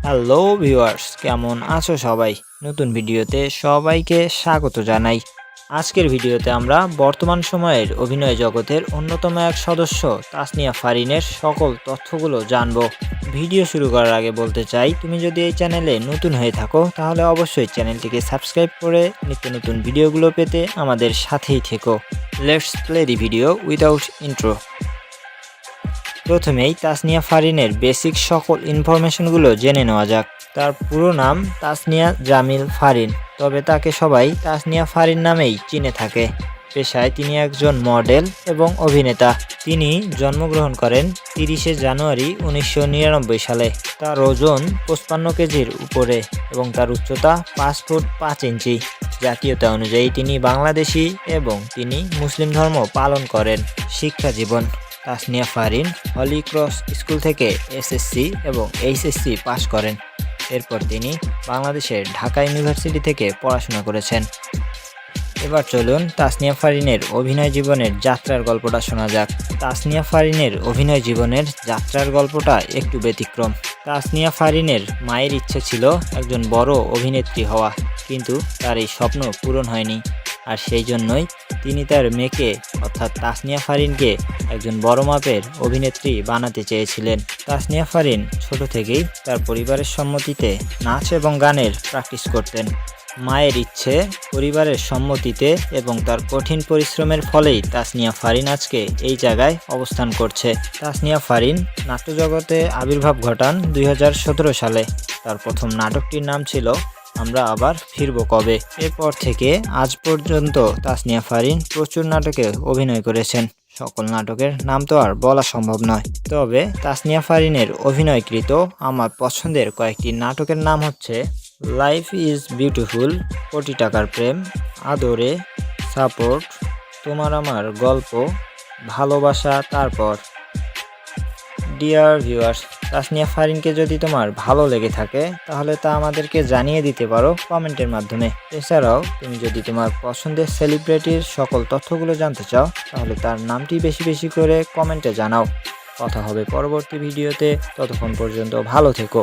Hello viewers, কেমন আছো সবাই? নতুন ভিডিওতে সবাইকে স্বাগত জানাই। আজকের ভিডিওতে আমরা বর্তমান সময়ের অভিনয় জগতের অন্যতম এক সদস্য তাসনিয়া ফারিনের সকল তথ্যগুলো জানবো। ভিডিও শুরু করার আগে বলতে চাই, তুমি যদি এই চ্যানেলে নতুন হয়ে থাকো তাহলে অবশ্যই চ্যানেলটিকে সাবস্ক্রাইব করে নিত্য নতুন ভিডিওগুলো পেতে আমাদের সাথেই থেকো। Let's play the video without intro. প্রথমেই তাসনিয়া ফারিনের বেসিক সকল ইনফরমেশনগুলো জেনে নেওয়া যাক। তার পুরো নাম তাসনিয়া জামিল ফারিন, তবে তাকে সবাই তাসনিয়া ফারিন নামেই চিনে থাকে। পেশায় তিনি একজন মডেল এবং অভিনেতা। তিনি জন্মগ্রহণ করেন 30শে জানুয়ারি 1999 সালে। তার ওজন 55 কেজির উপরে এবং তার উচ্চতা 5 ফুট 5 ইঞ্চি। জাতীয়তা অনুযায়ী তিনি বাংলাদেশি এবং তিনি মুসলিম ধর্ম পালন করেন। শিক্ষা জীবন: Tasnia Farin Holy Cross school থেকে এসএসসি এবং এইচএসসি পাশ করেন। এরপর তিনি বাংলাদেশের ঢাকা ইউনিভার্সিটি থেকে পড়াশোনা করেছেন। এবার চলুন তাসনিয়া ফারিনের অভিনয় জীবনের যাত্রার গল্পটা শোনা যাক। তাসনিয়া ফারিনের অভিনয় জীবনের যাত্রার গল্পটা একটু ব্যতিক্রম। তাসনিয়া ফারিনের মায়ের ইচ্ছে ছিল একজন বড় অভিনেত্রী হওয়া, কিন্তু তার এই স্বপ্ন পূরণ হয়নি। আর সেই জন্যই তিনি তার মেয়েকে অর্থাৎ তাসনিয়া ফারিনকে একজন বড় মাপের অভিনেত্রী বানাতে চেয়েছিলেন। তাসনিয়া ফারিন ছোট থেকেই তার পরিবারের সম্মতিতে নাচ এবং গানের প্র্যাকটিস করতেন। মায়ের ইচ্ছে, পরিবারের সম্মতিতে এবং তার কঠিন পরিশ্রমের ফলেই তাসনিয়া ফারিন আজকে এই জায়গায় অবস্থান করছে। তাসনিয়া ফারিন নাট্যজগতে আবির্ভাব ঘটান 2017 সালে। তার প্রথম নাটকটির নাম ছিল আমরা আবার ফিরব কবে। এরপর থেকে আজ পর্যন্ত তাসনিয়া ফারিন প্রচুর নাটকে অভিনয় করেছেন। সকল নাটকের নাম তো আর বলা সম্ভব নয়, তবে তাসনিয়া ফারিনের অভিনয়কৃত আমার পছন্দের কয়েকটি নাটকের নাম হচ্ছে লাইফ ইজ বিউটিফুল, কোটি টাকার প্রেম, আদরে, সাপোর্ট, তোমার আমার গল্প, ভালোবাসা। তারপর ডিয়ার ভিউয়ার্স, তাসনিয়া ফারিনকে যদি তোমার ভালো লেগে থাকে তাহলে তা আমাদেরকে জানিয়ে দিতে পারো কমেন্টের মাধ্যমে। এছাড়াও তুমি যদি তোমার পছন্দের সেলিব্রিটির সকল তথ্যগুলো জানতে চাও তাহলে তার নামটি বেশি বেশি করে কমেন্টে জানাও। কথা হবে পরবর্তী ভিডিওতে, ততক্ষণ পর্যন্ত ভালো থেকো।